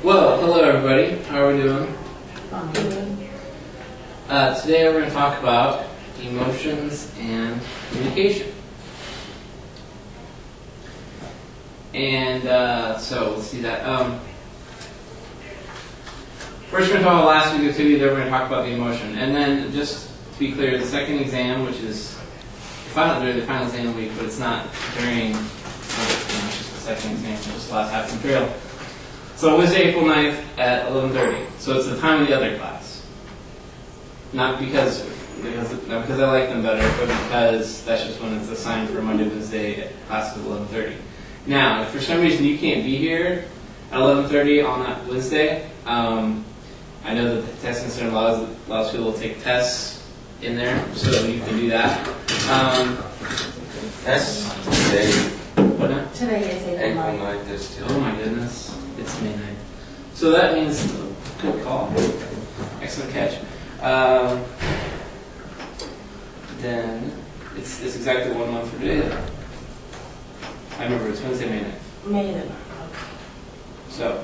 Well, hello everybody. How are we doing? Today we're going to talk about emotions and communication. And so let's see that. First we're going to talk about last week's activity, then we're going to talk about the emotion. And then just to be clear, the second exam, which is during the final exam week, but it's not during, it's just the second exam, just the last half of the material. So Wednesday, April 9th at 11:30. So it's the time of the other class. Not because I like them better, but because that's just when it's assigned for Monday, Wednesday class at 11:30. Now, if for some reason you can't be here at 11:30 on that Wednesday, I know that the testing center allows people to take tests in there, so you can do that. That's today. What now? Today is April 9th. Oh my goodness. It's May 9th. So that means, good call. Excellent catch. Then, it's exactly 1 month from today. I remember it's Wednesday, May 9th. May 9th. So,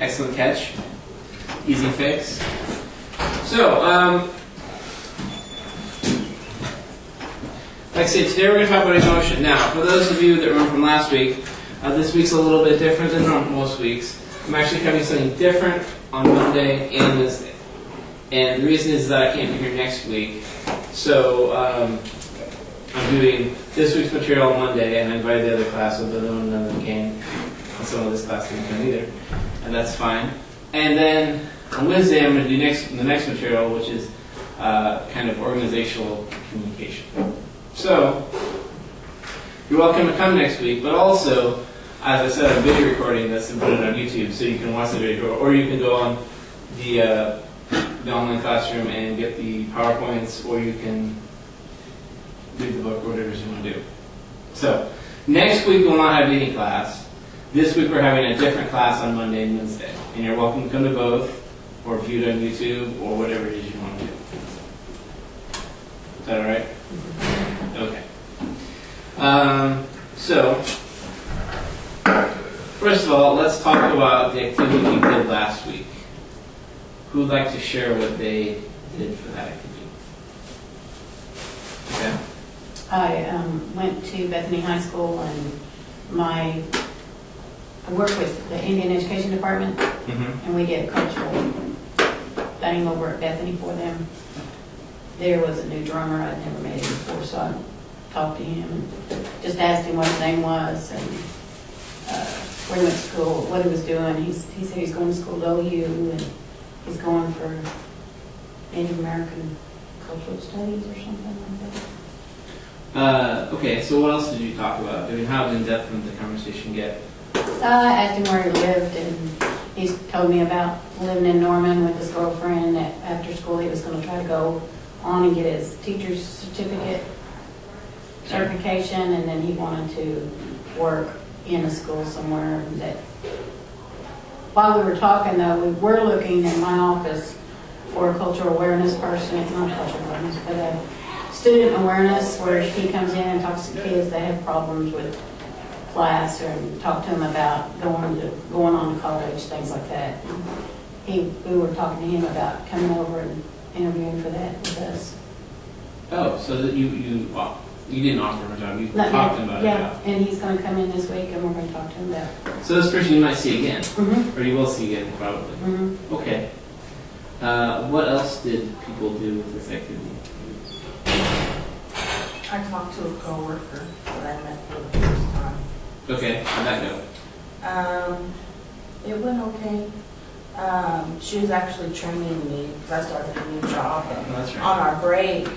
excellent catch. Easy fix. So, like I said, today we're going to talk about emotion. Now, for those of you that remember from last week, this week's a little bit different than most weeks. I'm actually covering something different on Monday and Wednesday. And the reason is that I can't be here next week. So I'm doing this week's material on Monday, and I invited the other class, although none of them came. And some of this class didn't come either. And that's fine. And then on Wednesday, I'm going to do the next material, which is kind of organizational communication. So you're welcome to come next week, but also, as I said, I'm video recording this and put it on YouTube, so you can watch the video, or you can go on the online classroom and get the PowerPoints, or you can read the book, or whatever you want to do. So, next week we'll not have any class. This week we're having a different class on Monday and Wednesday, and you're welcome to come to both, or view it on YouTube, or whatever it is you want to do. Is that all right? Okay. So, first of all, let's talk about the activity we did last week. Who would like to share what they did for that activity? Okay. I went to Bethany High School, and I work with the Indian Education Department, and we did a cultural thing over at Bethany for them. There was a new drummer. I'd never met him before, so I talked to him and just asked him what his name was and where he went to school, what he was doing. He said he's going to school at OU, and he's going for Native American cultural studies or something like that. Okay, so what else did you talk about? I mean, how in-depth did the conversation get? I asked him where he lived, and he's told me about living in Norman with his girlfriend. That after school he was going to try to go on and get his teacher's certification, and then he wanted to work in a school somewhere. That while we were talking, though, we were looking in my office for a cultural awareness person. It's not cultural awareness, but a student awareness, where he comes in and talks to kids that have problems with class, or talk to them about going on to college, things like that. We were talking to him about coming over and interviewing for that with us. Oh, so that you didn't offer him a job, you talked to him about it. Yeah, and he's going to come in this week, and we're going to talk to him about it. So this person you might see again, Mm-hmm. or you will see again, probably. Mm-hmm. Okay. What else did people do with this activity? I talked to a coworker that I met for the first time. Okay, how'd that go? It went okay. She was actually training me because I started a new job. And That's right. on our break,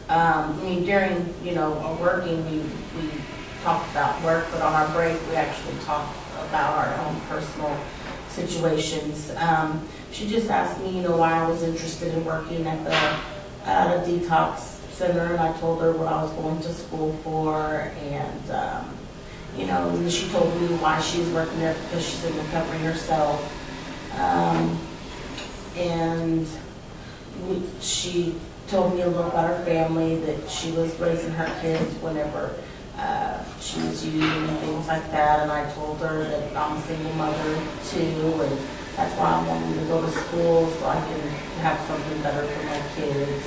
during our working, we talked about work, but on our break we actually talked about our own personal situations. She just asked me, why I was interested in working at the detox center, and I told her what I was going to school for, and and she told me why she was working there, because she's in recovery herself. And she told me a little about her family, that she was raising her kids whenever she was using and things like that, and I told her that I'm a single mother too, and that's why I'm wanting to go to school so I can have something better for my kids.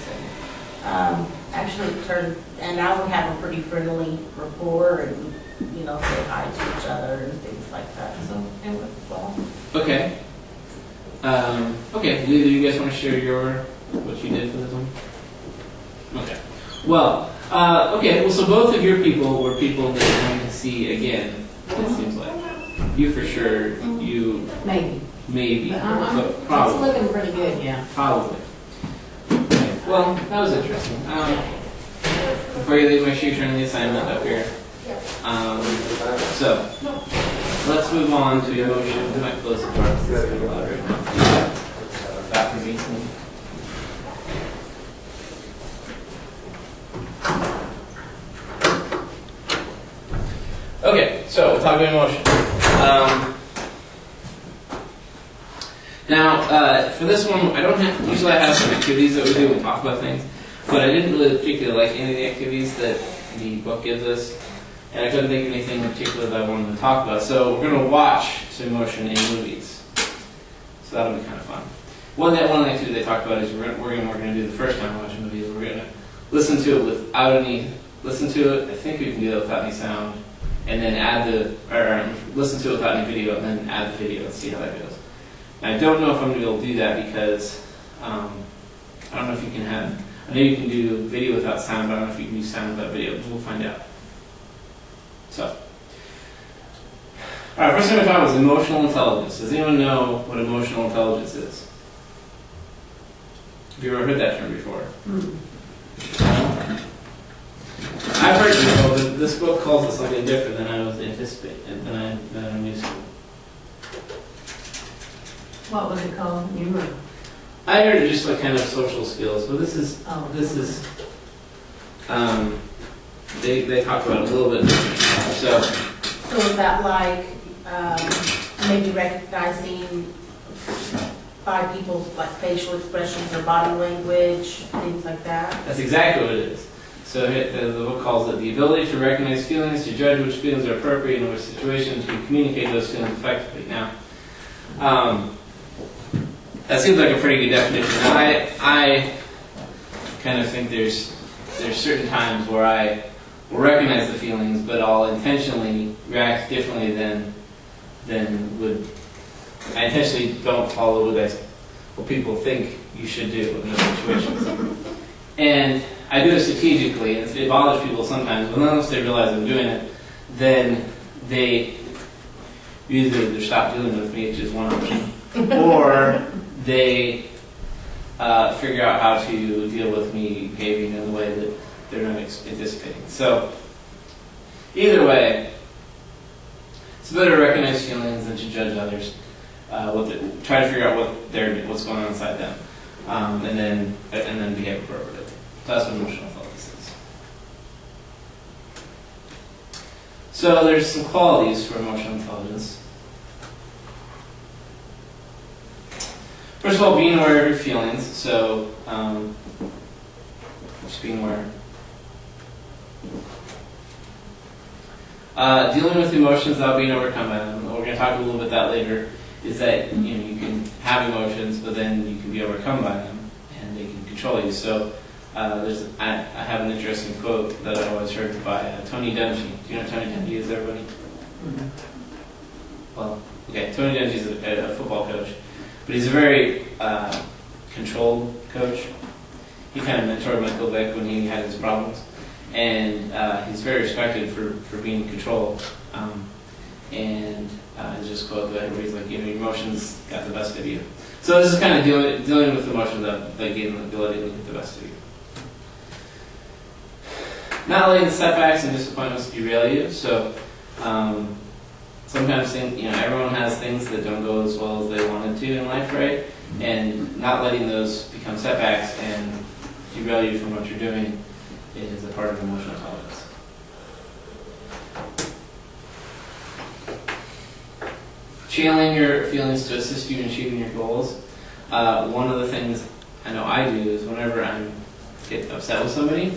And actually it turned, and now we have a pretty friendly rapport, and you know, say hi to each other and things like that. So it went well. Okay. Okay. Do either of you guys want to share what you did for this one? Okay. Well. Okay. Well, so both of your people were people that I'm going to see again. It seems like you for sure. You maybe. But But probably. it's looking pretty good, yeah. Probably. Okay. Well, that was interesting. Before you leave, make sure you turn the assignment up here. So, let's move on to emotion. We might close the door because it's kind of loud right now. Bathroom meeting. Okay, so we'll talk about emotion. Now, for this one, usually I have some activities that we do and talk about things, but I didn't really particularly like any of the activities that the book gives us, and I couldn't think of anything in particular that I wanted to talk about. So we're going to watch some emotion in movies. So that'll be kind of fun. One activity they talked about is we're going to do the first time watching movies. We're going to listen to it I think we can do that without any sound, and then listen to it without any video, and then add the video and see how that goes. And I don't know if I'm going to be able to do that because I don't know if you can I know you can do video without sound, but I don't know if you can do sound without video. We'll find out. So, all right, first thing we're talking about is emotional intelligence. Does anyone know what emotional intelligence is? Have you ever heard that term before? I've heard it before, but this book calls it something different than I was anticipating, than I'm used to. What was it called? You were. I heard it just like kind of social skills, but this is they talk about it a little bit different. So is that like maybe recognizing by people's like facial expressions or body language, things like that? that's exactly what it is. So the book calls it the ability to recognize feelings, to judge which feelings are appropriate in which situations, to communicate those feelings effectively. Now, that seems like a pretty good definition. Now, I kind of think there's certain times where I will recognize the feelings, but I'll intentionally react differently than would. I intentionally don't follow what people think you should do in those situations. And I do it strategically, and it bothers people sometimes, but unless they realize I'm doing it, then they either stop dealing with me, which is one option, or they figure out how to deal with me behaving in a way that they're not anticipating. So, either way, it's better to recognize feelings than to judge others. Try to figure out what's going on inside them, and then behave appropriately. So that's what emotional intelligence is. So there's some qualities for emotional intelligence. First of all, being aware of your feelings. So just being aware. Dealing with emotions without being overcome by them. We're going to talk a little bit about that later. Is that you can have emotions, but then you can be overcome by them, and they can control you. So I have an interesting quote that I always heard by Tony Dungy. Do you know who Tony Dungy is, everybody? Mm-hmm. Well, okay, Tony Dungy is a football coach, but he's a very controlled coach. He kind of mentored Michael Vick when he had his problems, and he's very respected for being in control. It's just quote that everybody's like, your emotions got the best of you. So this is kind of dealing with emotions that gain the ability to get the best of you. Not letting the setbacks and disappointments derail you. So sometimes everyone has things that don't go as well as they wanted to in life, right? And not letting those become setbacks and derail you from what you're doing is a part of emotional intelligence. Channeling your feelings to assist you in achieving your goals. One of the things I know I do is whenever I get upset with somebody,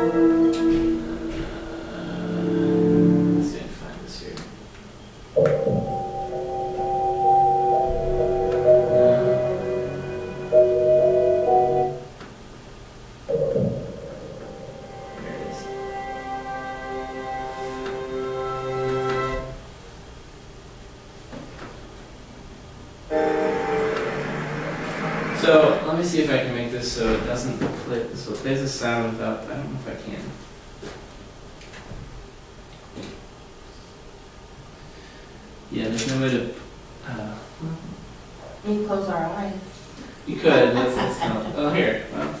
me see if I can make this so it doesn't play, so it plays the sound without, I don't know if I can. Yeah, there's no way to, We can close our eyes. you could, that's not, oh, here, well.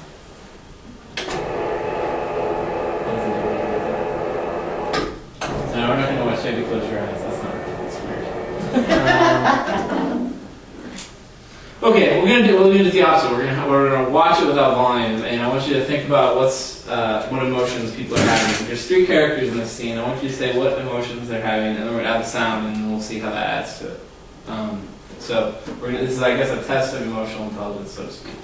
No, we're not gonna watch Maybe Close Your Eyes, that's not, that's weird. Okay, we're gonna do the opposite. We're gonna watch it without volume, and I want you to think about what emotions people are having. There's 3 characters in this scene. I want you to say what emotions they're having, and then we're gonna add the sound, and then we'll see how that adds to it. So this is, I guess, a test of emotional intelligence, so to speak.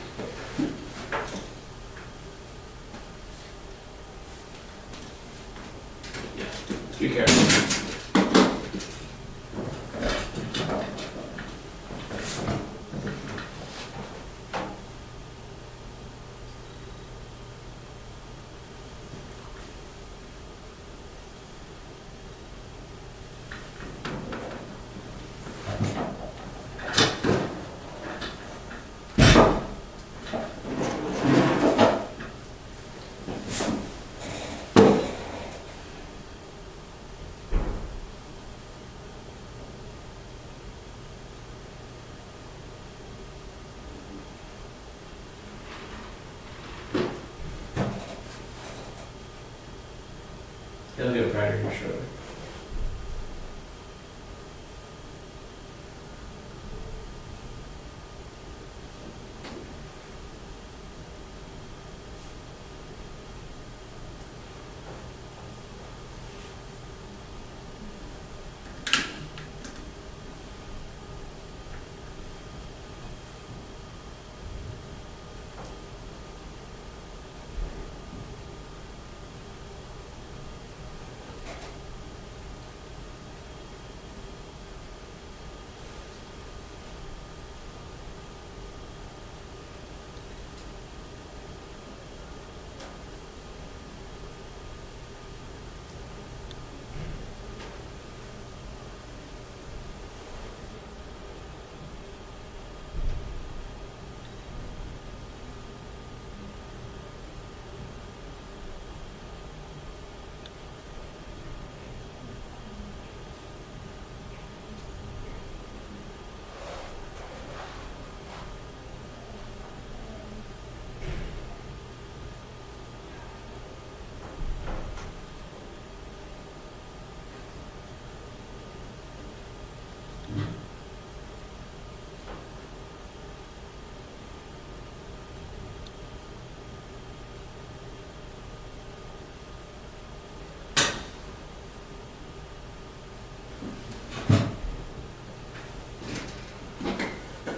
Yeah, 3 characters. It'll get brighter here shortly.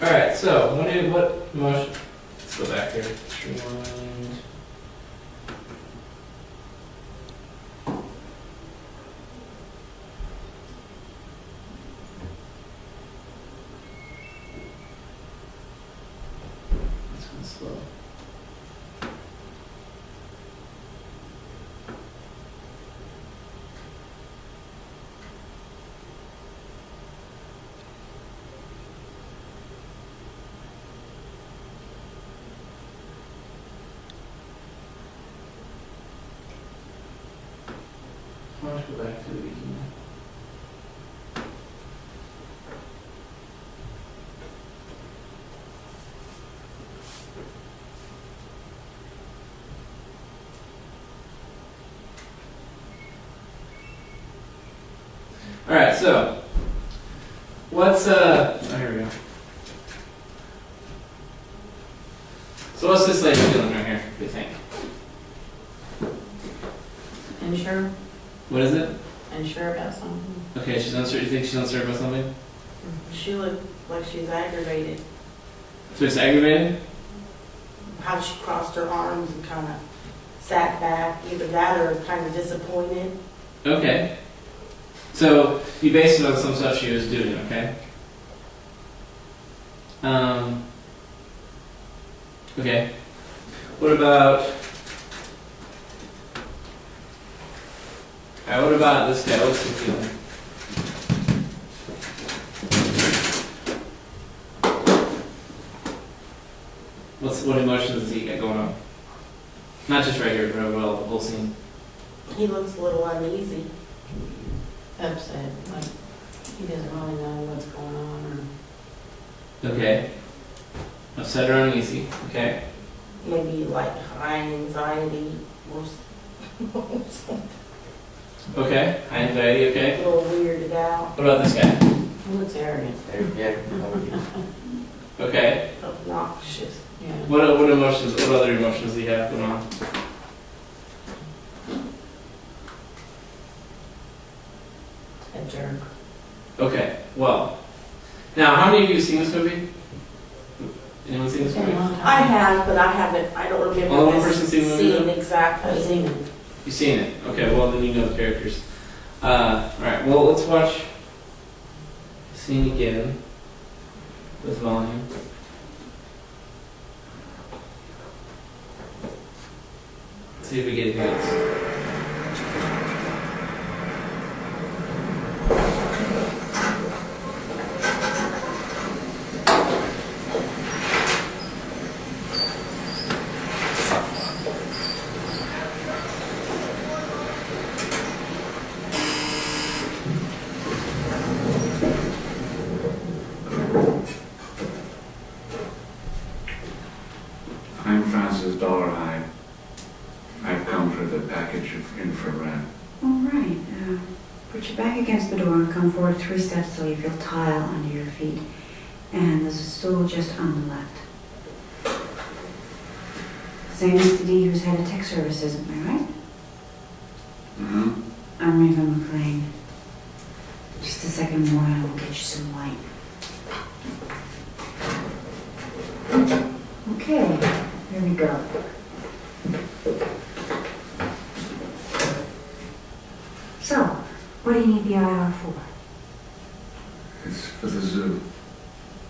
Alright, so what emotion? Let's go back here. Streamlined. This one's slow. Let's go back to the beginning. All right, so what's oh, here we go. So what's this lady doing right here? Do you think? Unsure, What is it? unsure about something. Okay, she's unsure. You think she's unsure about something? She looked like she's aggravated. So it's aggravated? How she crossed her arms and kind of sat back, either that or kind of disappointed. Okay. So you based it on some stuff she was doing, okay? Okay. What about? Alright, what about this guy? What's he feeling? What Not just right here, but overall, the whole scene. He looks a little uneasy. Upset, like he doesn't really know what's going on Okay. Upset or uneasy. Okay. Maybe like high anxiety or something. Okay. High anxiety. A Okay. little weirded out, What about this guy? or he looks arrogant. Yeah. Okay. obnoxious. Yeah. What emotions? What other emotions do you have going on? A jerk. Okay. Well, now how many of you have seen this movie? Anyone seen this It's been a movie? long time. I have, but I haven't, I don't remember Only one this person seen the movie, scene though? I've exactly. seen it. You've seen it. Okay. Well, then you know the characters. All right. Well, let's watch the scene again with volume. See if we get any notes. I'm Francis Dollarhide. I've come for the package of infrared. All right. Put your back against the door and come forward 3 steps till you feel tile under your feet. And there's a stool just on the left. Same Mr. D who's head of tech services, am I right? Mm-hmm. I'm Reva McLean. Just a second more and we'll get you some light. Okay, here we go. So, what do you need the IR for? It's for the zoo.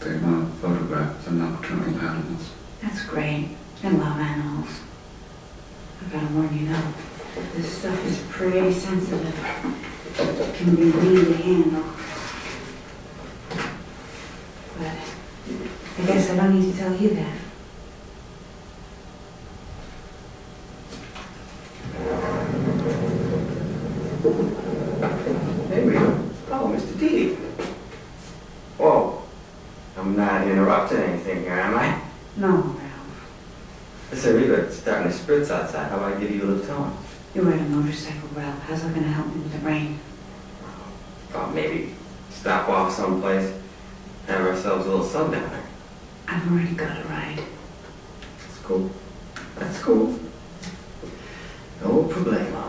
They want to photograph the nocturnal animals. That's great. I love animals. I gotta warn you now, this stuff is pretty sensitive. It can be really to handle. But I guess I don't need to tell you that. Hey, Rita. Oh, Mr. D. Whoa. I'm not interrupting anything here, am I? No, Ralph. Listen, Rita, it's starting to spritz outside. How about I give you a lift home? You ride a motorcycle, Ralph. How's that gonna help me with the rain? Thought maybe stop off someplace, have ourselves a little sundowner. I've already got a ride. That's cool. That's cool. No problemo.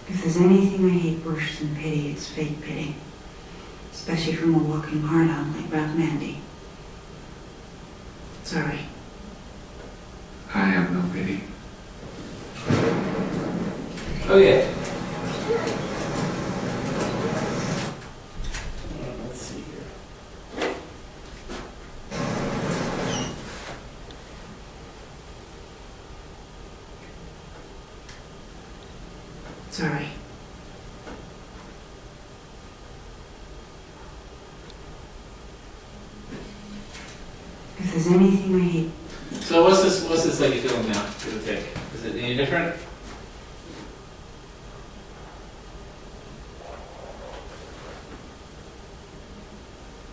If there's anything I hate worse than pity, it's fake pity. Especially from a walking hard-on like Ralph Mandy. Sorry. I have no pity. Okay. Let's see here. Sorry. If there's anything I hate, So what's this lady feeling now? Give or take. Is it any different?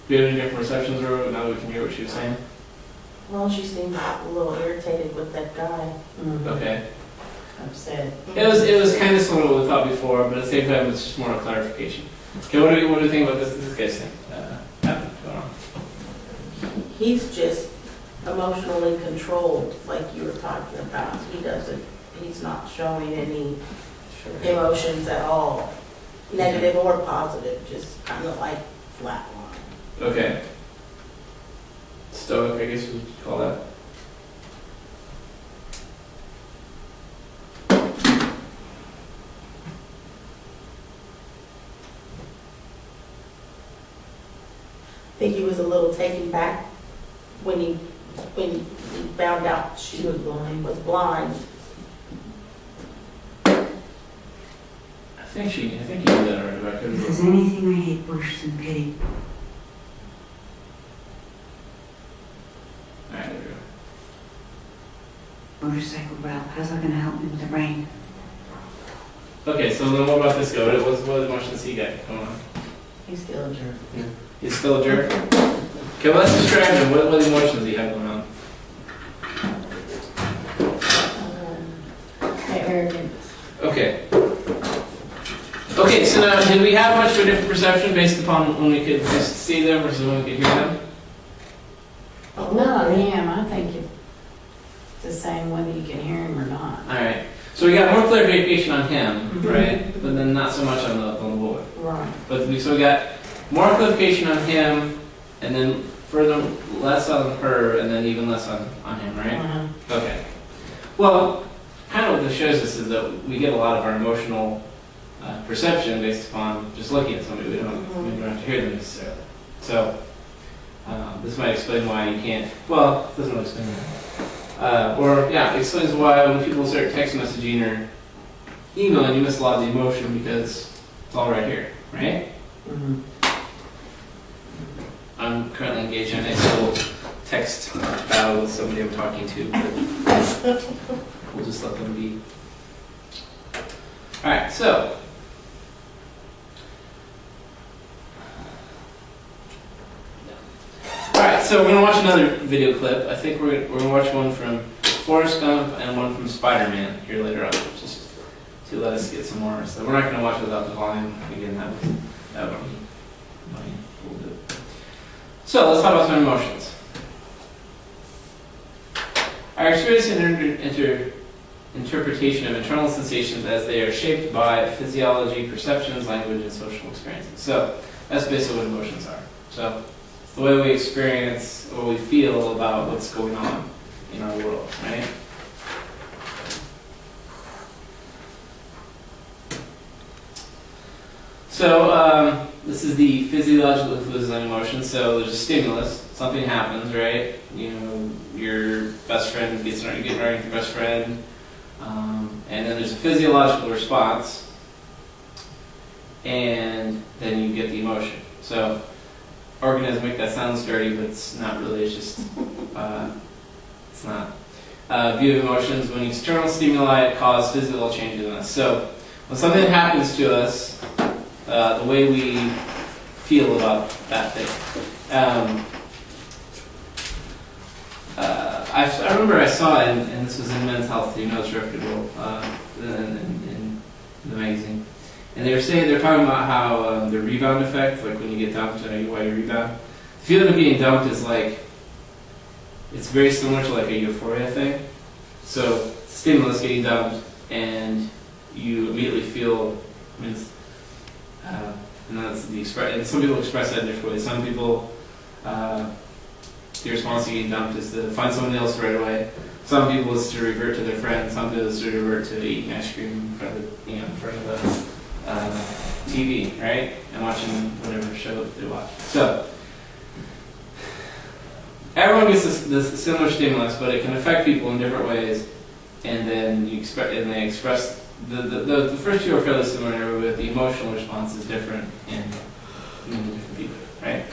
Do you have any different perceptions of her now that we can hear what she was saying? Well, she seemed a little irritated with that guy. Okay. Upset. It was kind of similar to what we thought before, but at the same time it's just more a clarification. Okay, what do you think about this guy's thing? Happening going on? He's just emotionally controlled, like you were talking about. He's not showing any emotions at all, negative or positive, just kind of like flatline. Okay. Stoic, I guess you would call that. I think he was a little taken back when he found out she was blind. I think you did that already, but I couldn't If there's remember. anything I hate worse than pity, Alright, there we go. motorcycle route, how's that gonna help me with the rain? Okay, so then what about this guy? What emotions he got going on? He's still a jerk. He's still a jerk? Okay, well, let's describe him. What emotions does he have going on? The arrogance. Okay. Okay, so now, did we have much of a different perception based upon when we could just see them versus when we could hear them? Not on him, I think it's the same whether you can hear him or not. Alright, so we got more clarification on him, right? But then not so much on the boy. Right. So we got more clarification on him, and then further less on her, and then even less on him, right? Uh-huh. Okay. Well, kind of what this shows us is that we get a lot of our emotional perception based upon just looking at somebody. We don't have to hear them necessarily. So this might explain why you can't. Well, it doesn't really explain that. It explains why when people start text messaging or emailing, you miss a lot of the emotion because it's all right here, right? Mhm. I'm currently engaged in a nice little text battle with somebody I'm talking to, but we'll just let them be. Alright, so. Alright, so we're going to watch another video clip. I think we're going to watch one from Forrest Gump and one from Spider-Man here later on, just to let us get some more. So we're not going to watch it without the volume. Again, that would be a little bit. So let's talk about some emotions. Our experience and interpretation of internal sensations as they are shaped by physiology, perceptions, language, and social experiences. So that's basically what emotions are. So it's the way we experience or we feel about what's going on in our world, right? So this is the physiological influence on emotion. So there's a stimulus, something happens, right? You know, your best friend getting right with your best friend, and then there's a physiological response, and then you get the emotion. So organisms make that sound dirty, but it's not really. It's just it's not. View of emotions: when external stimuli cause physical changes in us. So when something happens to us, the way we feel about that thing. I remember I saw, and this was in Men's Health, you know, it's reputable in the magazine, and they were talking about how the rebound effect, like when you get dumped, why you rebound. The feeling of being dumped is like, it's very similar to like a euphoria thing. So stimulus getting dumped, and you immediately feel. And that's the and some people express that in different ways. Some people, the response to getting dumped is to find somebody else right away. Some people is to revert to their friends. Some people is to revert to eating ice cream in front of the TV, right, and watching whatever show they watch. So everyone gets this similar stimulus, but it can affect people in different ways. And then they express. The first two are fairly similar, but the emotional response is different in different people, right?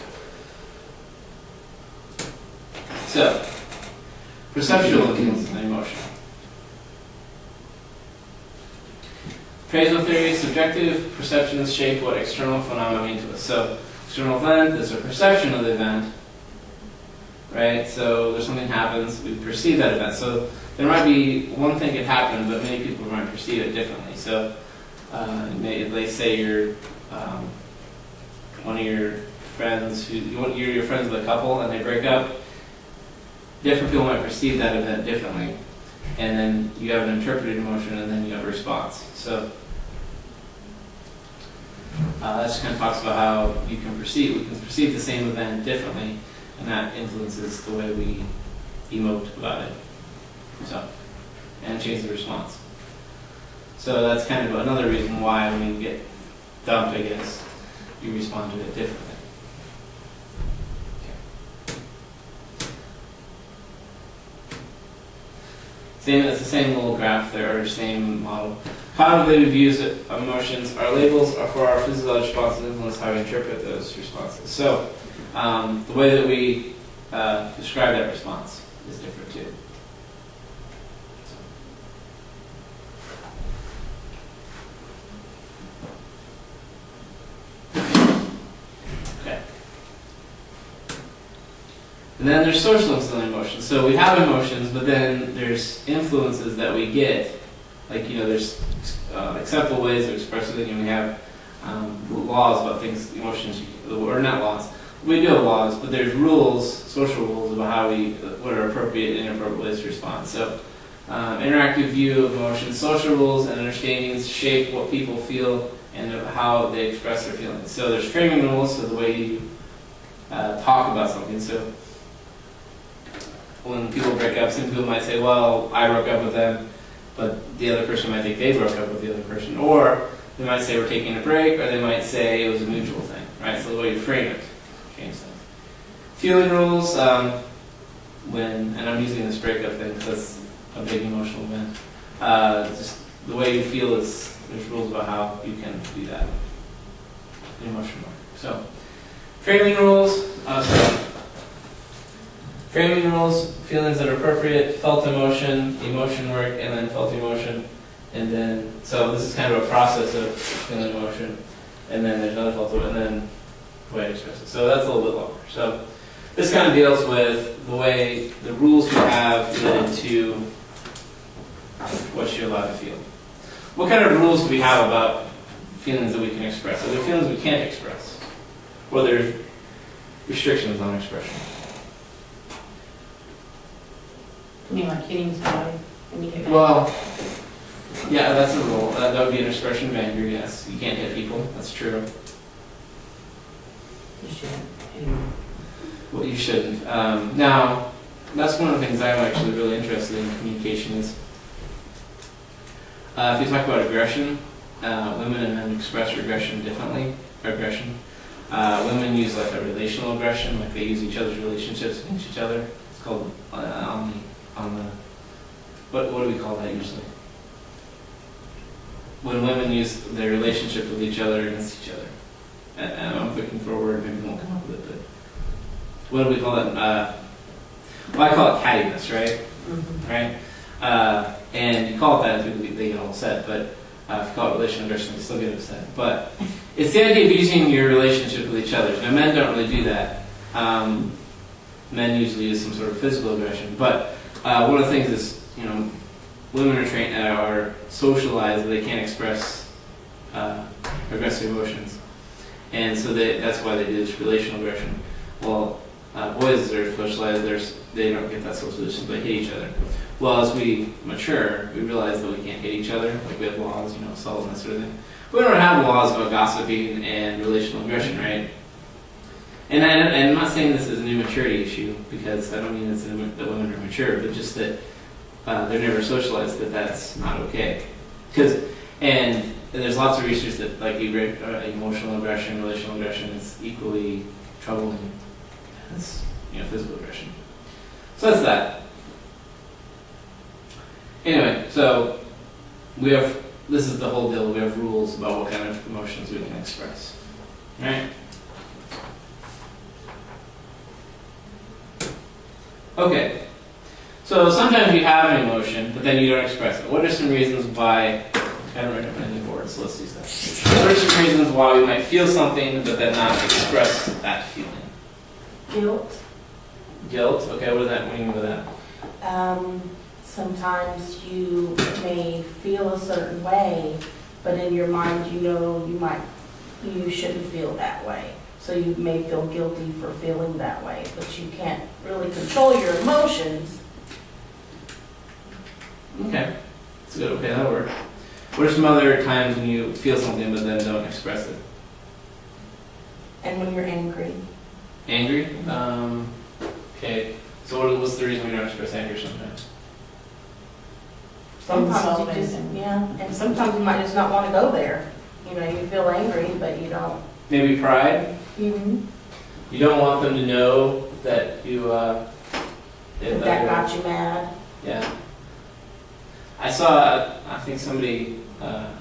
So, perceptual influence on emotion. Appraisal theory, subjective perceptions shape what external phenomena mean to us. So, external event is a perception of the event, right? So, there's something happens, we perceive that event. So, there might be one thing could happen, but many people might perceive it differently. So, they say you're one of your friends, you're friends with a couple, and they break up. Different people might perceive that event differently, and then you have an interpreted emotion, and then you have a response. So, that just kind of talks about how we can perceive the same event differently, and that influences the way we emote about it. So, and change the response. So that's kind of another reason why when you get dumped, I guess, you respond to it differently. Okay. It's the same little graph there, or same model. Cognitively views emotions are labels are for our physiological responses influence how we interpret those responses. So the way that we describe that response is different too. Okay. And then there's social influencing emotions. So we have emotions, but then there's influences that we get. Like, there's acceptable ways of expressing it, and we have laws about things, emotions, or not laws. We do have laws, but there's rules, social rules about what are appropriate and inappropriate ways to respond. So, interactive view of emotions, social rules and understandings shape what people feel and how they express their feelings. So there's framing rules, so the way you talk about something. So when people break up, some people might say, well, I broke up with them, but the other person might think they broke up with the other person. Or they might say we're taking a break, or they might say it was a mutual thing, right? So the way you frame it changes things. Feeling rules, and I'm using this breakup thing because that's a big emotional event. Just the way you feel there's rules about how you can do that in emotional work. So, framing rules, framing rules, feelings that are appropriate, felt emotion, emotion work, and then felt emotion. And then, so this is kind of a process of feeling emotion. And then there's another felt emotion, and then the way I express it. So that's a little bit longer. So this kind of deals with the rules you have related to what you're allowed to feel. What kind of rules do we have about feelings that we can express? Are there feelings we can't express? Or there's restrictions on expression? You mean like hitting somebody when you get mad? Well, yeah, that's a rule. That would be an expression of anger, yes. You can't hit people, that's true. You shouldn't. Well, you shouldn't. Now, that's one of the things I'm actually really interested in communication is, if you talk about aggression, women and men express aggression differently. Women use like a relational aggression, like they use each other's relationships against each other. It's called what do we call that usually? When women use their relationship with each other against each other. And I'm looking for a word, maybe we won't come up with it, but what do we call that? Well, I call it cattiness, right? Mm-hmm. Right? And you call it that, and they get all upset, but if you call it relational aggression, they still get upset. But it's the idea of using your relationship with each other. Now, men don't really do that. Men usually use some sort of physical aggression. But one of the things is, women are socialized that they can't express aggressive emotions. And so that's why they do this relational aggression. Well, boys are socialized, they don't get that socialization, they hit each other. Well, as we mature, we realize that we can't hit each other. Like we have laws, assault and that sort of thing. We don't have laws about gossiping and relational aggression, right? And I'm not saying this is an immaturity issue, because I don't mean that women are mature, but just that they're never socialized that that's not okay. And there's lots of research that like emotional aggression, relational aggression is equally troubling as physical aggression. So that's that. Anyway, so this is the whole deal. We have rules about what kind of emotions we can express. Right? Okay. So sometimes you have an emotion, but then you don't express it. What are some reasons why? I haven't written up any words, so let's use that. What are some reasons why we might feel something, but then not express that feeling? Guilt. Guilt? Okay, what do you mean by that? Sometimes you may feel a certain way, but in your mind you shouldn't feel that way. So you may feel guilty for feeling that way, but you can't really control your emotions. Okay, that's good. Okay, that'll work. What are some other times when you feel something but then don't express it? And when you're angry. Angry? Okay, so what's the reason we don't express anger sometimes? Sometimes you just, and sometimes you might just not want to go there. You feel angry, but you don't. Maybe pride? Mm-hmm. You don't want them to know that you, That got you mad. Yeah. I saw, I think somebody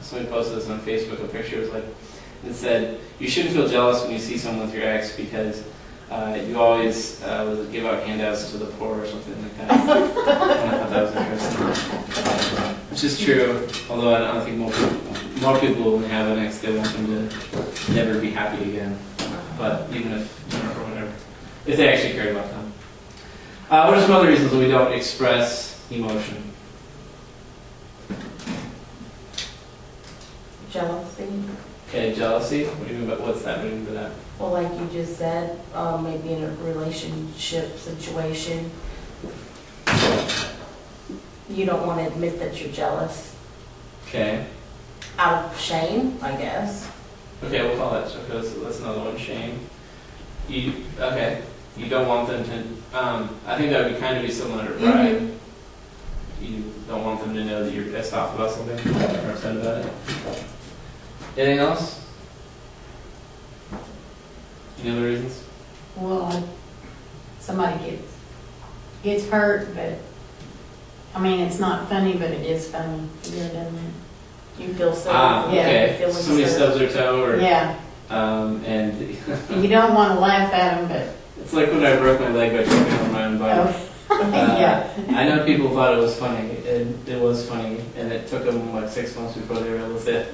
somebody posted this on Facebook. A picture was like, it said, "You shouldn't feel jealous when you see someone with your ex because you always give out handouts to the poor," or something like that. And I thought that was interesting. Which is true, although I don't think more people when they have an ex, they want them to never be happy again. But even if, or whatever, if they actually care about them. What are some other reasons that we don't express emotion? Jealousy. Okay, jealousy. What do you mean by what's that? What do you mean by that? Well, like you just said, maybe in a relationship situation, you don't want to admit that you're jealous. Okay. Out of shame, I guess. Okay, we'll call that. So that's another one. Shame. Okay. You don't want them to. I think that would kind of be similar to pride. Mm-hmm. You don't want them to know that you're pissed off about something or upset about it. Anything else? Any other reasons? Well, somebody gets hurt, but, I mean, it's not funny, but it is funny. Yeah, doesn't it? You feel so. Okay. Feeling Somebody so. stubs their toe, or Yeah, and and you don't want to laugh at them, but, it's like when I broke my leg by tripping on my own bike. yeah. I know people thought it was funny, and it was funny, and it took them like 6 months before they realized it.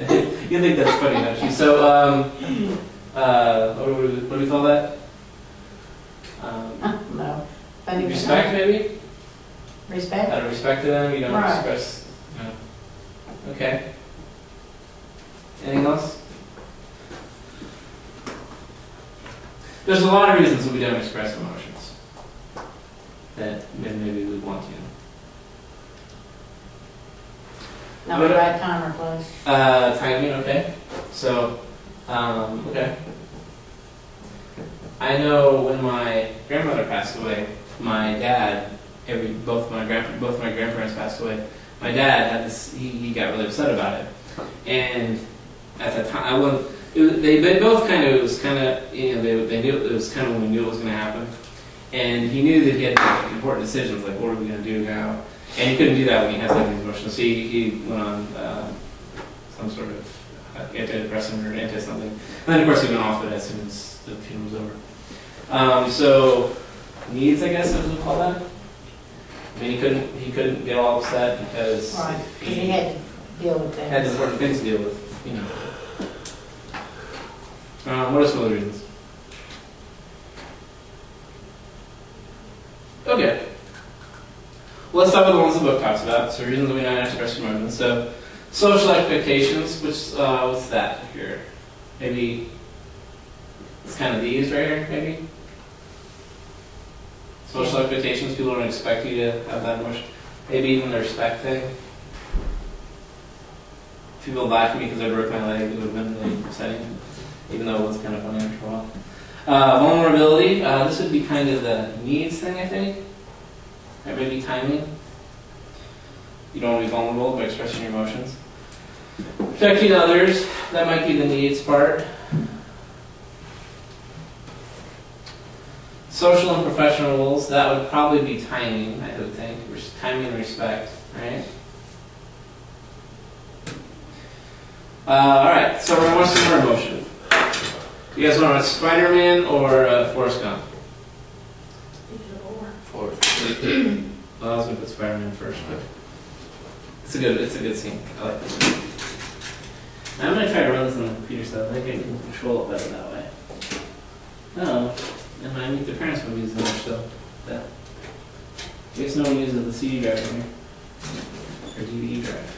You think that's funny, don't you? So, what do we call that? No. Funny, but Respect, not- maybe? Respect? Out of respect to them, you don't Right. express. No. Okay. Anything else? There's a lot of reasons that we don't express emotions that maybe we want to. Not the right time or place. Timing, okay. So, okay. I know when my grandmother passed away, my dad, both my grandparents passed away. My dad had this. He got really upset about it, and at that time, they both kind of, it was kind of, they knew it was kind of when we knew it was going to happen, and he knew that he had to make important decisions, like what are we going to do now, and he couldn't do that when he had something emotional. So he went on some sort of antidepressant or anti something, and then of course he went off it as soon as the funeral was over. So needs, I guess, is what we call that. I mean, he couldn't get all upset because Right, because he had to deal with that. had important things to deal with, you know. What are some other reasons? Okay. Well, let's start with the ones the book talks about. So reasons that we don't express emotions. So social expectations, which what's that here? Maybe it's kind of these right here, maybe? Social expectations, people don't expect you to have that emotion. Maybe even the respect thing. If people laugh at me because I broke my leg, it would have been really upsetting, even though it was kind of funny after a while. Vulnerability, this would be kind of the needs thing, I think. Or maybe timing. You don't want to be vulnerable by expressing your emotions. Protecting others, that might be the needs part. Social and professional roles, that would probably be timing, I would think. Timing and respect, right? Alright, so we're going to watch some more emotion. You guys want to watch Spider-Man or Forrest Gump? Forrest. Well, I was going to put Spider-Man first, but it's a good scene. I like this one. Now I'm going to try to run this on the computer so I think I can control it better that way. Oh. And I meet the parents when we use the much though. That. I guess no one uses the CD drive in here. Or DVD drive.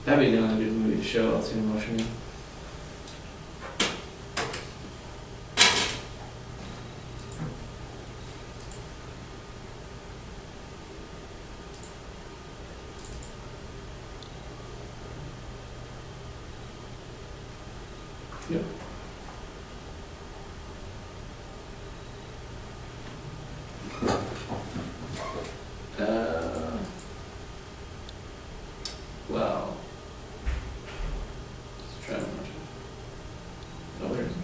That'd be another good movie to show all the emotion in. Yep. Well, let's try one more time. Oh, there it is.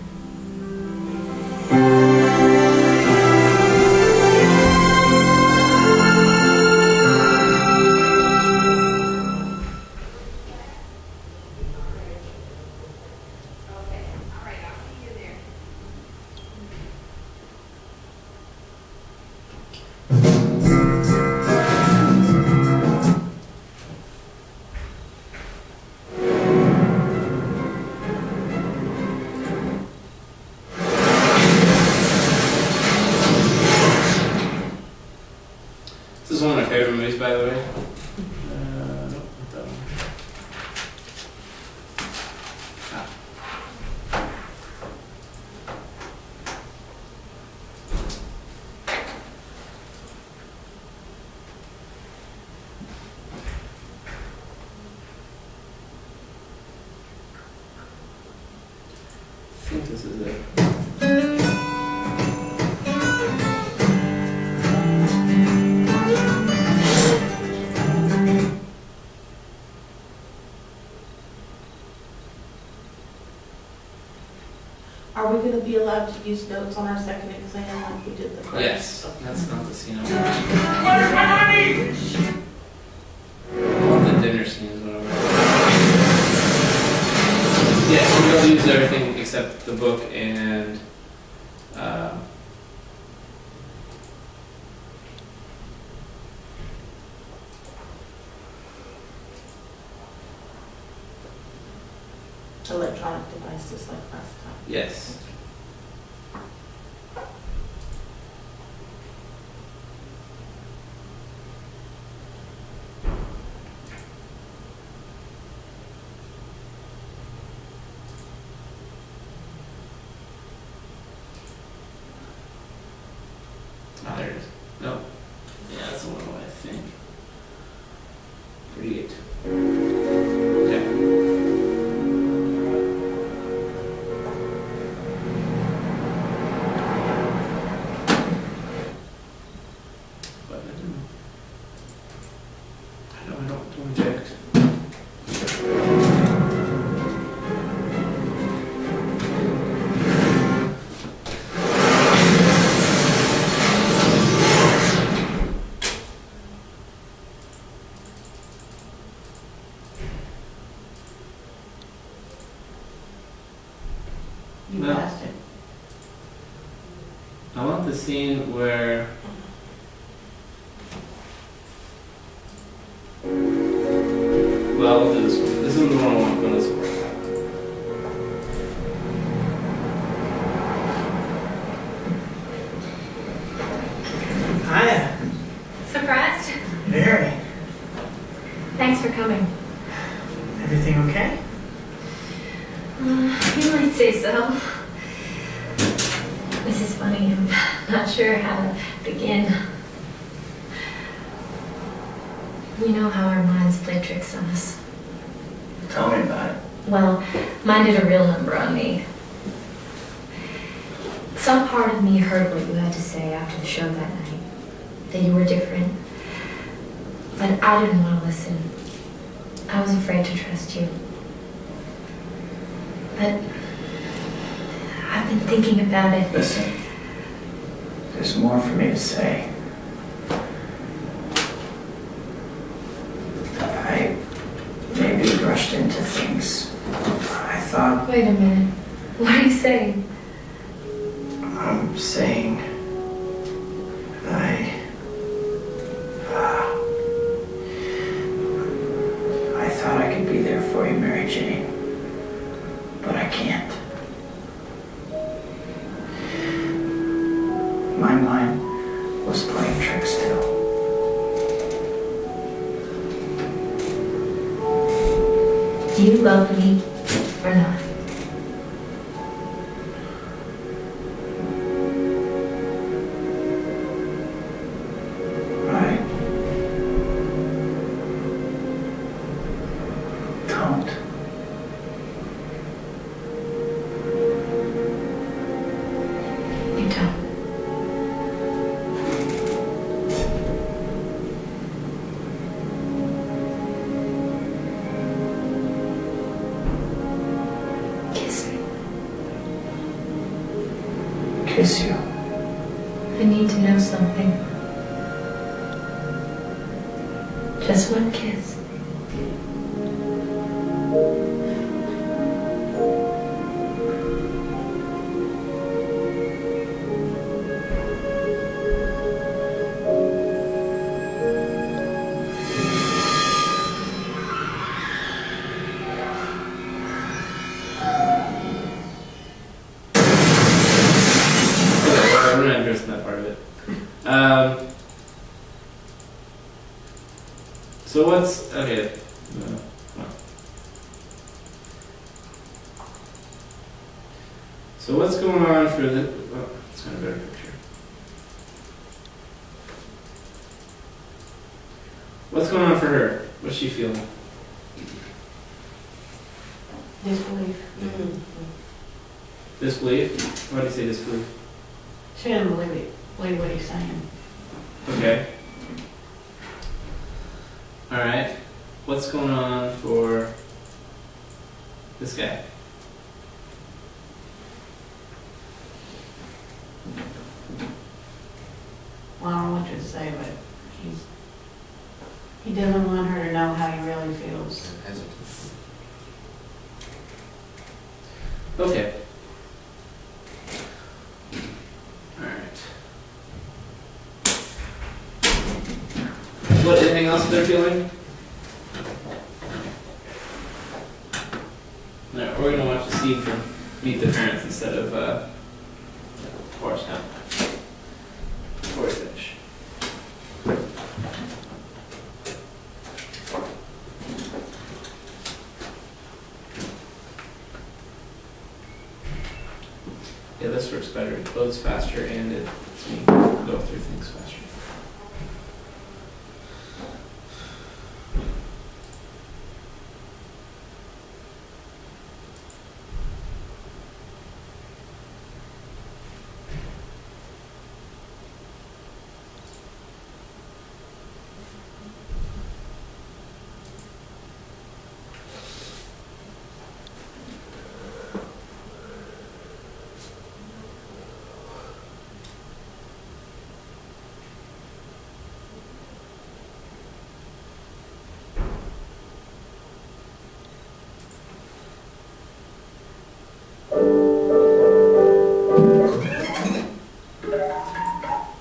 by the way. Nope, not that one. I think this is it. Are we gonna be allowed to use notes on our second exam like we did the first? Yes, Okay. that's not the scene I want the dinner scene is what I want. Yes, we'll use everything except the book and Electronic devices like last time. yes. Ah, there it is. Nope. Yeah, that's the one I think. 38. Okay. But I don't inject. You No. passed it. I want the scene where well, we'll do this one. This is the one I want to go this way. Hiya. Surprised? Very. Thanks for coming. Everything okay? You might say so. This is funny. I'm not sure how to begin. You know how our minds play tricks on us. Tell me about it. Well, mine did a real number on me. Some part of me heard what you had to say after the show that night. That you were different. But I didn't want to listen. I was afraid to trust you. But I've been thinking about it. Listen, there's more for me to say. I maybe rushed into things. I thought Wait a minute. What are you saying? I'm saying I thought I could be there for you, Mary Jane, but I can't. My mind was playing tricks still. Do you love me or not? I don't. You don't. Kiss me. Kiss you. I need to know something. Just one kiss. I'm not interested in that part of it. So what's, okay. So what's going on for the, well, it's kind of a better picture. What's going on for her? What's she feeling? Disbelief. Disbelief? Why do you say disbelief? She doesn't believe what he's saying. Okay. Alright. What's going on for this guy? Well, I don't want you to say, but he doesn't want her to know how he really feels. Okay. Alright. What, anything else they're feeling? No, we're gonna watch the scene from Meet the Parents instead of Forrest Gump. Before we finish. Yeah, this works better. It loads faster and it lets me go through things faster.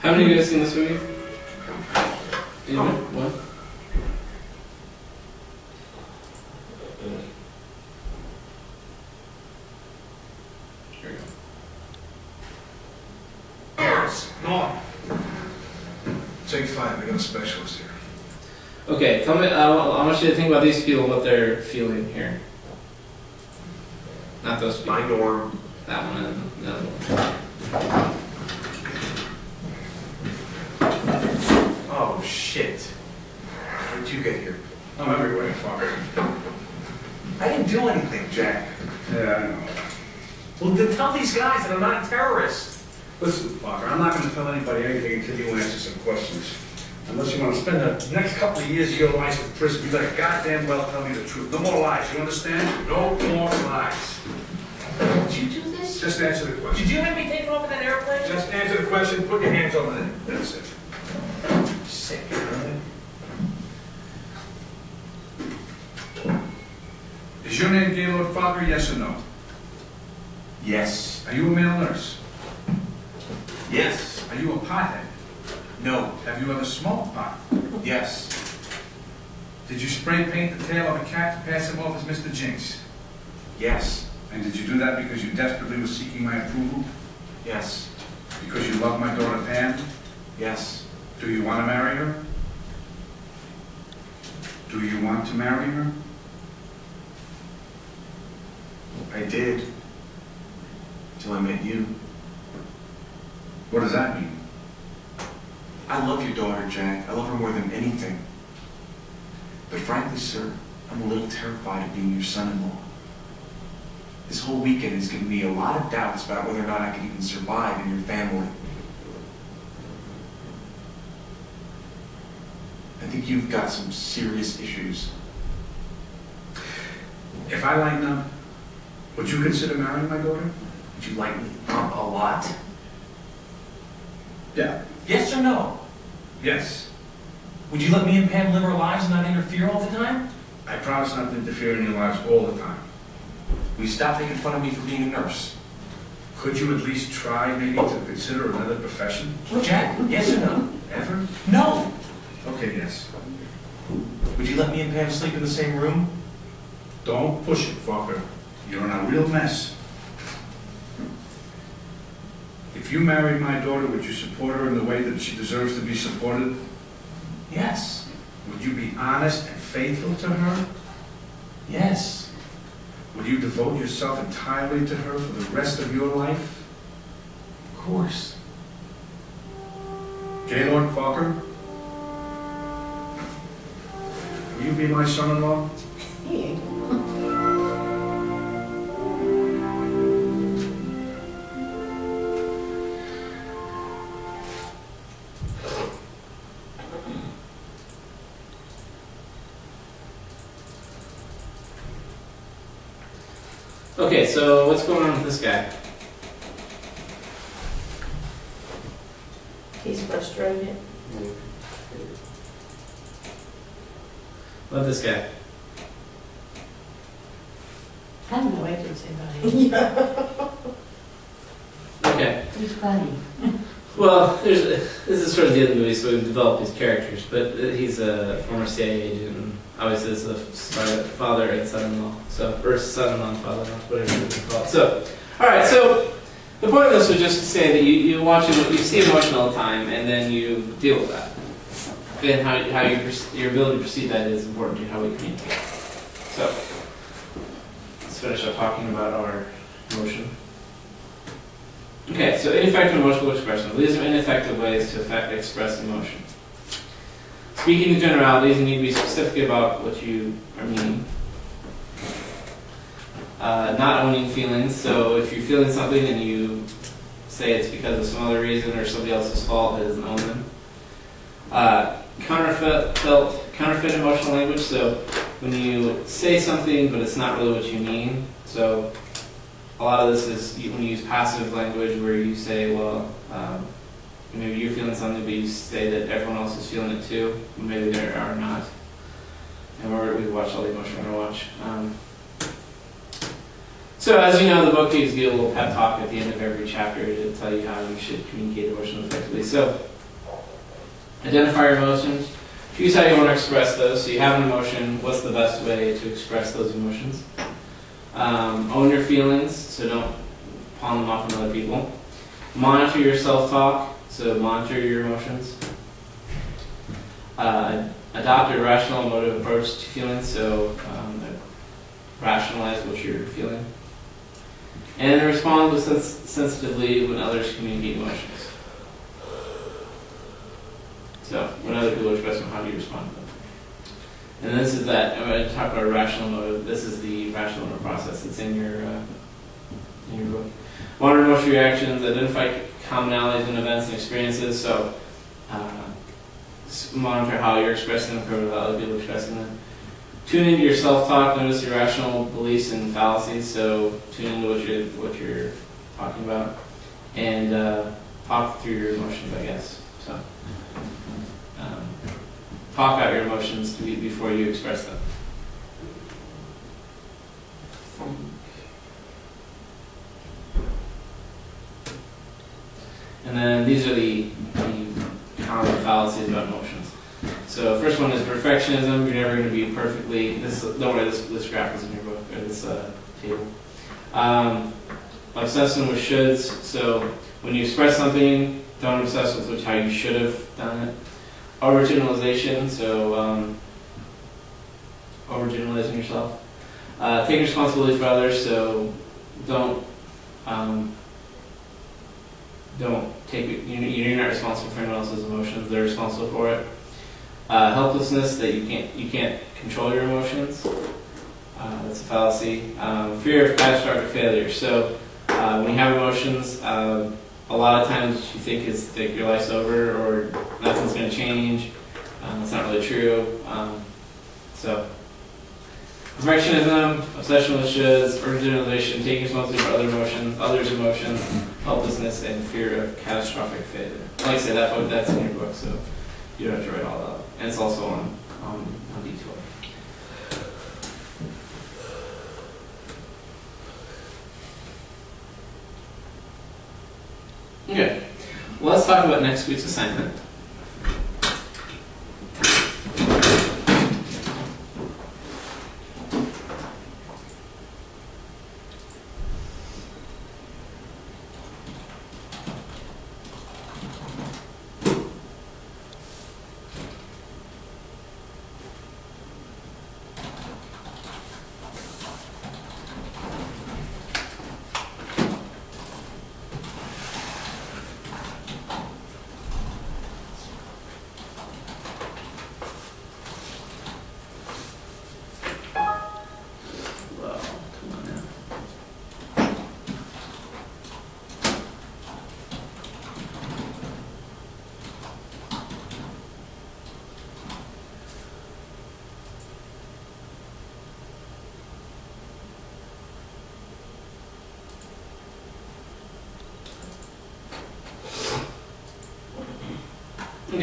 How many of you guys seen this movie? Anyone? One? Here we go. No. Take 5. I got a specialist here. Okay, tell me, I want you to think about these people, what they're feeling here. Not those people. My dorm. That one and the other one. Oh, shit. How did you get here? I'm everywhere, fucker. I didn't do anything, Jack. Yeah, I know. Well, then tell these guys that I'm not a terrorist. Listen, fucker, I'm not going to tell anybody anything until you answer some questions. Unless you want to spend the next couple of years of your life in prison, you better goddamn well tell me the truth. No more lies, you understand? No more lies. Did you do this? Just answer the question. Did you have me taken off in that airplane? Just answer the question, put your hands over there. That's it. Sick. Is your name Gaylord Fogger, yes or no? Yes. Are you a male nurse? Yes. Are you a pothead? No. Have you ever smoked pot? Yes. Did you spray paint the tail of a cat to pass him off as Mr. Jinx? Yes. And did you do that because you desperately were seeking my approval? Yes. Because you love my daughter Pam? Yes. Do you want to marry her? Do you want to marry her? I did. Till I met you. What does that mean? I love your daughter, Jack. I love her more than anything. But frankly, sir, I'm a little terrified of being your son-in-law. This whole weekend has given me a lot of doubts about whether or not I can even survive in your family. I think you've got some serious issues. If I lighten up, would you consider marrying my daughter? Would you like me up a lot? Yeah. Yes or no? Yes. Would you let me and Pam live our lives and not interfere all the time? I promise not to interfere in your lives all the time. Will you stop making fun of me for being a nurse? Could you at least try maybe to consider another profession? Jack, yes or no? Ever? No! Okay, yes. Would you let me and Pam sleep in the same room? Don't push it, fucker. You're in a real mess. If you married my daughter, would you support her in the way that she deserves to be supported? Yes. Would you be honest and faithful to her? Yes. Would you devote yourself entirely to her for the rest of your life? Of course. Gaylord Falker? Will you be my son-in-law? Yeah. Okay, so what's going on with this guy? He's frustrated. Love this guy. I have no agency about him. Okay. He's funny. Well, this is sort of the end of the movie, so we've developed these characters. But he's a former CIA agent, and obviously is a father and son-in-law. Or son-in-law and father-in-law, whatever you can call it. So, all right. So the point of this was just to say that you watch it, you see emotion all the time, and then you deal with that. And how your ability to perceive that is important to how we communicate. So let's finish up talking about our emotion. Okay, so ineffective emotional expression. These are ineffective ways to express emotion. Speaking in generalities, you need to be specific about what you are meaning. Not owning feelings. So if you're feeling something and you say it's because of some other reason or somebody else's fault, it doesn't own them. Counterfeit emotional language. So when you say something but it's not really what you mean. So a lot of this is when you use passive language where you say, well, maybe you're feeling something, but you say that everyone else is feeling it too. Maybe they are not. And we've watched all the emotion we're going to watch. So as you know, the book gives you a little pep talk at the end of every chapter to tell you how you should communicate emotion effectively. So identify your emotions. Choose how you want to express those. So you have an emotion. What's the best way to express those emotions? Own your feelings, so don't pawn them off on other people. Monitor your self-talk, so monitor your emotions. Adopt a rational emotive approach to feelings, so rationalize what you're feeling. And respond with sensitively when others communicate emotions. So when other people express them, how do you respond to them? And this is that, I'm going to talk about rational motive. This is the rational motive process. It's in your book. Monitor emotional reactions, identify commonalities in events and experiences. So monitor how you're expressing them compared to other people expressing them. Tune into your self-talk, notice your rational beliefs and fallacies. So tune into what you're talking about. And talk through your emotions, I guess. So talk out your emotions before you express them. And then these are the common fallacies about emotions. So first one is perfectionism. You're never going to be perfectly. Don't worry, this graph is in your book or this table. Obsessing with shoulds. So when you express something, don't obsess with how you should have done it. Overgeneralization, so overgeneralizing yourself. Taking responsibility for others, so don't take it. You're not responsible for anyone else's emotions; they're responsible for it. Helplessness, that you can't control your emotions. That's a fallacy. Fear of catastrophic failure. So when you have emotions, a lot of times you think it's that your life's over or nothing's going to change. That's not really true. So perfectionism, obsession with shoulds, overgeneralization, taking responsibility for others' emotions, helplessness, and fear of catastrophic failure. Like I say, that's in your book, so you don't have to write all that up. And it's also on Detour. Okay, well, let's talk about next week's assignment.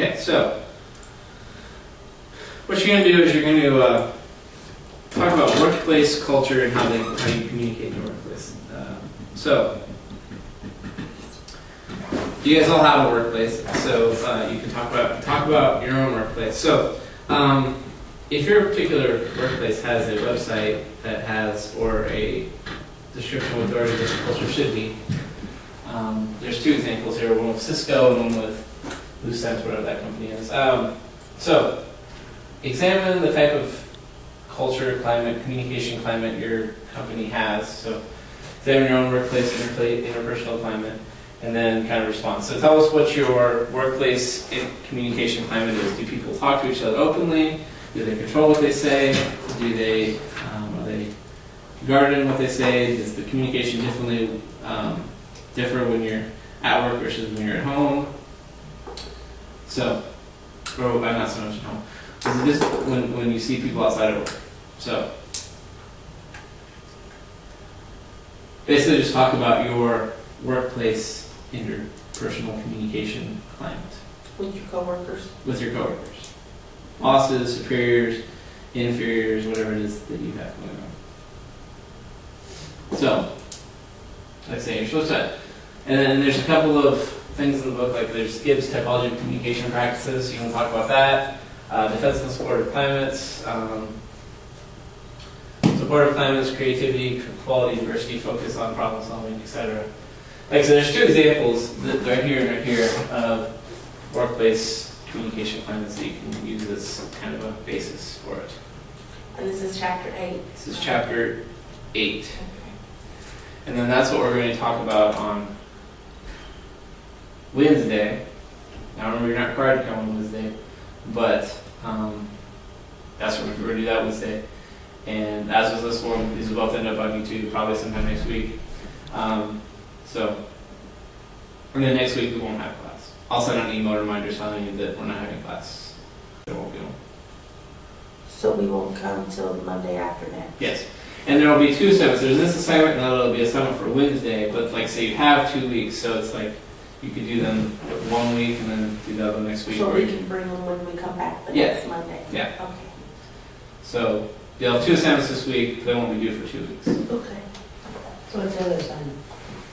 Okay, so what you're going to do is you're going to talk about workplace culture and how you communicate in the workplace. So you guys all have a workplace, so you can talk about your own workplace. So if your particular workplace has a website that has, or a description of what the organizational culture should be, there's two examples here, one with Cisco and one with Lucent, whatever that company is. So examine the type of culture, climate, communication climate your company has. So examine your own workplace, interpersonal climate, and then kind of respond. So tell us what your workplace communication climate is. Do people talk to each other openly? Do they control what they say? Do they, are they guarded in what they say? Does the communication differ when you're at work versus when you're at home? So, or not so much at home. This is just when you see people outside of work. So, basically just talk about your workplace interpersonal communication climate. With your coworkers? With your coworkers. Bosses, superiors, inferiors, whatever it is that you have going on. So, like I say, you're supposed to, and then there's a couple of things in the book, like there's Gibbs typology of communication practices, you want to talk about that. Defensive supportive climates, supportive climates, creativity, quality, diversity, focus on problem solving, etc. Like, so there's two examples right here and right here of workplace communication climates that you can use as kind of a basis for it. And this is chapter 8? This is chapter 8. And then that's what we're going to talk about on Wednesday. Now remember, you're not required to come on Wednesday, but that's what we're going to do that Wednesday. And as was this one, these will both end up on YouTube probably sometime next week. And then next week we won't have class. I'll send out an email reminder telling you that we're not having class. There won't be one. So we won't come until the Monday after next? Yes. And there will be two assignments. There's this assignment and then there will be an assignment for Wednesday, but like say you have 2 weeks, so it's like you could do them 1 week and then do the other next week. So we can bring them when we come back the next Monday? Yeah. Okay. So you'll have 2 assignments this week, they won't be due for 2 weeks. Okay. So what's the other assignment?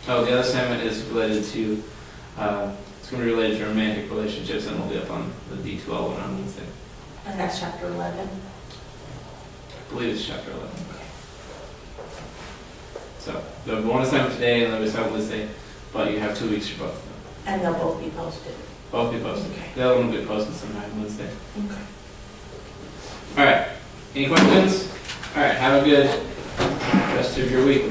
Oh, the other assignment is related to, it's going to be related to romantic relationships and we'll be up on the D12 one on Wednesday. And that's chapter 11? I believe it's chapter 11. So there'll be one assignment today and there'll be assignment Wednesday, but you have 2 weeks for both of them. And they'll both be posted? Both be posted. Okay. The other one will be posted sometime Wednesday. Okay. All right. Any questions? All right. Have a good rest of your week.